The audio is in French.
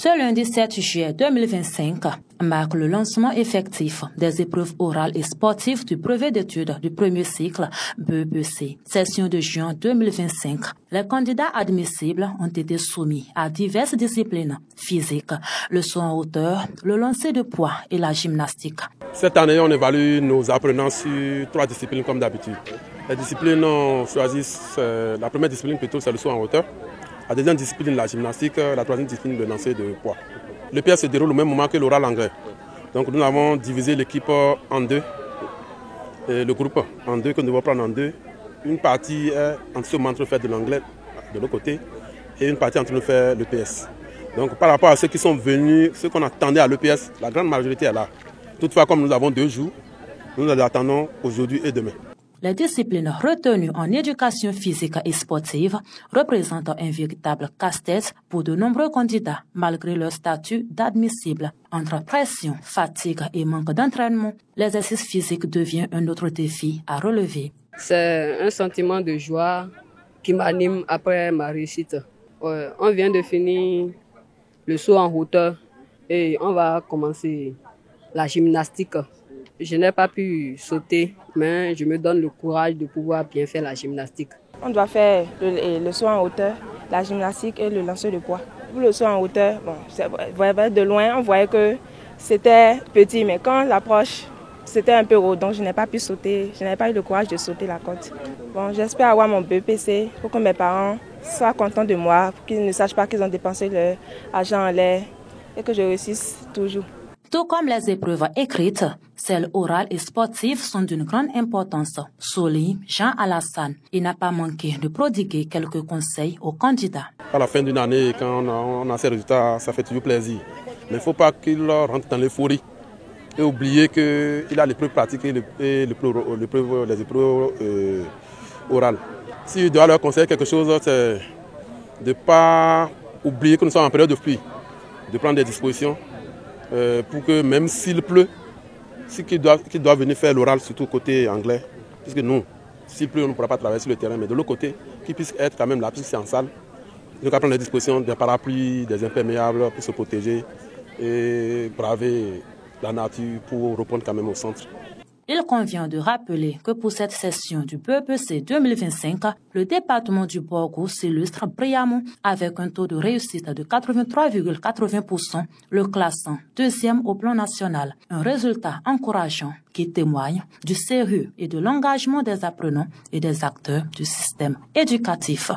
Ce lundi 7 juillet 2025 marque le lancement effectif des épreuves orales et sportives du brevet d'études du premier cycle BEPC. Session de juin 2025. Les candidats admissibles ont été soumis à diverses disciplines physiques, le saut en hauteur, le lancer de poids et la gymnastique. Cette année, on évalue nos apprenants sur 3 disciplines comme d'habitude. Les disciplines, on choisit la première discipline plutôt, c'est le saut en hauteur. La deuxième discipline, la gymnastique. La troisième discipline, le lancer de poids. Le PS se déroule au même moment que l'oral anglais. Donc nous avons divisé l'équipe en deux, et le groupe en deux, que nous devons prendre en deux. Une partie est en ce moment en train de faire de l'anglais de l'autre côté et une partie en train de faire le PS. Donc par rapport à ceux qui sont venus, ceux qu'on attendait à l'EPS, la grande majorité est là. Toutefois, comme nous avons 2 jours, nous les attendons aujourd'hui et demain. Les disciplines retenues en éducation physique et sportive représentent un véritable casse-tête pour de nombreux candidats, malgré leur statut d'admissible. Entre pression, fatigue et manque d'entraînement, l'exercice physique devient un autre défi à relever. C'est un sentiment de joie qui m'anime après ma réussite. On vient de finir le saut en hauteur et on va commencer la gymnastique. Je n'ai pas pu sauter, mais je me donne le courage de pouvoir bien faire la gymnastique. On doit faire le saut en hauteur, la gymnastique et le lancer de poids. Pour le saut en hauteur, de loin, on voyait que c'était petit, mais quand on l'approche, c'était un peu haut, donc je n'ai pas pu sauter, je n'avais pas eu le courage de sauter la côte. J'espère avoir mon BEPC pour que mes parents soient contents de moi, pour qu'ils ne sachent pas qu'ils ont dépensé leur argent en l'air et que je réussisse toujours. Tout comme les épreuves écrites, celles orales et sportives sont d'une grande importance, souligne Jean Alassane. Il n'a pas manqué de prodiguer quelques conseils aux candidats. À la fin d'une année, quand on a ces résultats, ça fait toujours plaisir. Mais il ne faut pas qu'il rentre dans l'euphorie et oublier qu'il a l'épreuve pratique et les épreuves orales. S'il doit leur conseiller quelque chose, c'est de ne pas oublier que nous sommes en période de pluie, de prendre des dispositions. Pour que même s'il pleut, qu'il doit venir faire l'oral, surtout côté anglais, puisque nous, s'il pleut, on ne pourra pas traverser le terrain, mais de l'autre côté, qu'il puisse être quand même là, puisque c'est en salle. Il doit prendre des dispositions, des parapluies, des imperméables pour se protéger et braver la nature pour reprendre quand même au centre. Il convient de rappeler que pour cette session du BEPC 2025, le département du Borgou s'illustre brillamment avec un taux de réussite de 83,80%, le classant 2e au plan national. Un résultat encourageant qui témoigne du sérieux et de l'engagement des apprenants et des acteurs du système éducatif.